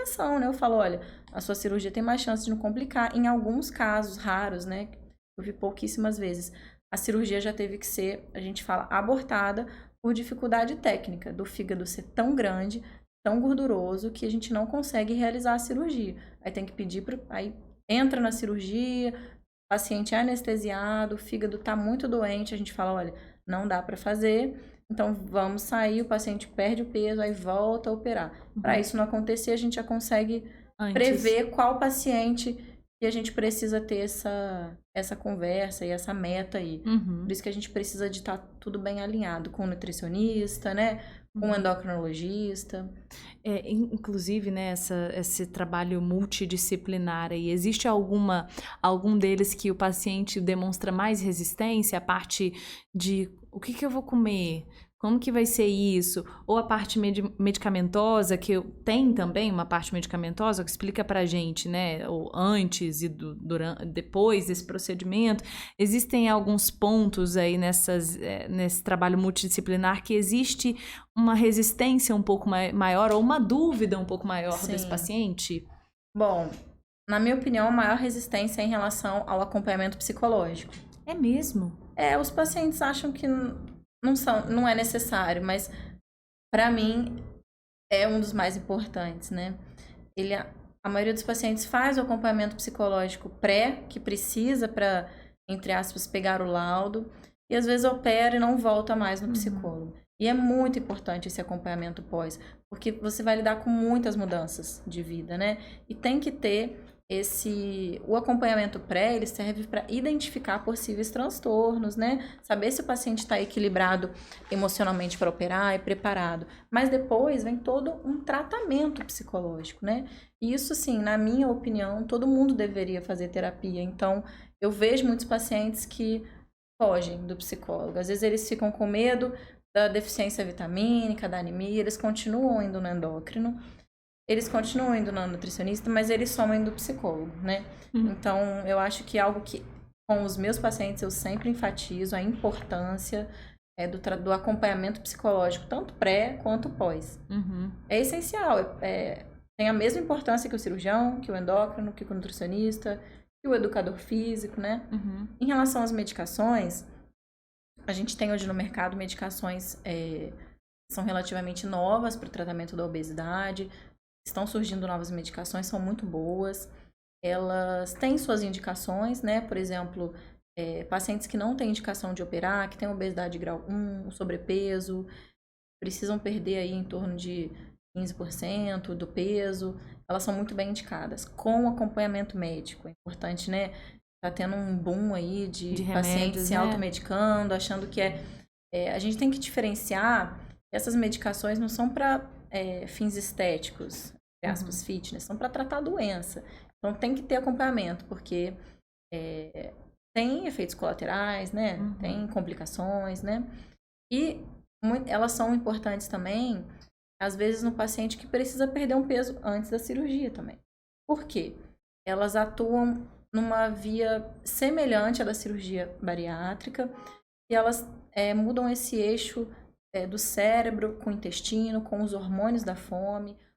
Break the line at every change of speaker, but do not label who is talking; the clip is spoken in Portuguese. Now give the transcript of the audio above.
orientação, né? Eu falo, olha, a sua cirurgia tem mais chance de não complicar. Em alguns casos raros, né? Eu vi pouquíssimas vezes. A cirurgia já teve que ser, a gente fala, abortada por dificuldade técnica do fígado ser tão grande, tão gorduroso, que a gente não consegue realizar a cirurgia. Aí tem que pedir aí entra na cirurgia, o paciente é anestesiado, o fígado está muito doente, a gente fala, olha, não dá para fazer, então vamos sair, o paciente perde o peso, aí volta a operar. Para isso não acontecer, a gente já consegue prever qual paciente que a gente precisa ter essa conversa e essa meta aí. Por isso que a gente precisa de estar tudo bem alinhado com o nutricionista, né? Com o endocrinologista.
Inclusive, né, esse trabalho multidisciplinar aí, existe algum deles que o paciente demonstra mais resistência, a parte de o que eu vou comer, como que vai ser isso, ou a parte medicamentosa, que tem também uma parte medicamentosa que explica pra gente, né, ou antes e depois desse procedimento, existem alguns pontos aí nesse trabalho multidisciplinar que existe uma resistência um pouco maior ou uma dúvida um pouco maior desse paciente? Bom,
na minha opinião, a maior resistência é em relação ao acompanhamento psicológico.
É mesmo?
Os pacientes acham que não é necessário, mas para mim é um dos mais importantes, né? A maioria dos pacientes faz o acompanhamento psicológico que precisa para, entre aspas, pegar o laudo, e às vezes opera e não volta mais no psicólogo. E é muito importante esse acompanhamento pós, porque você vai lidar com muitas mudanças de vida, né? E tem que ter o acompanhamento pré, ele serve para identificar possíveis transtornos, né? Saber se o paciente está equilibrado emocionalmente para operar e preparado. Mas depois vem todo um tratamento psicológico, né? E isso, sim, na minha opinião, todo mundo deveria fazer terapia. Então, eu vejo muitos pacientes que fogem do psicólogo. Às vezes eles ficam com medo da deficiência vitamínica, da anemia, eles continuam indo no endócrino. Eles continuam indo no nutricionista, mas eles somam do psicólogo, né? Então, eu acho que algo que, com os meus pacientes, eu sempre enfatizo a importância do acompanhamento psicológico, tanto pré quanto pós. É essencial, tem a mesma importância que o cirurgião, que o endócrino, que o nutricionista, que o educador físico, né? Em relação às medicações, a gente tem hoje no mercado medicações que são relativamente novas para o tratamento da obesidade. Estão surgindo novas medicações, são muito boas. Elas têm suas indicações, né? Por exemplo, pacientes que não têm indicação de operar, que têm obesidade grau 1, sobrepeso, precisam perder aí em torno de 15% do peso, elas são muito bem indicadas, com acompanhamento médico. É importante, né? Tá tendo um boom aí de pacientes se automedicando, achando que a gente tem que diferenciar, essas medicações não são para fins estéticos, entre aspas, fitness, são para tratar a doença. Então tem que ter acompanhamento, porque tem efeitos colaterais, né? Tem complicações, né? E elas são importantes também, às vezes, no paciente que precisa perder um peso antes da cirurgia também. Por quê? Elas atuam numa via semelhante à da cirurgia bariátrica e elas mudam esse eixo do cérebro com o intestino, com os hormônios da fome.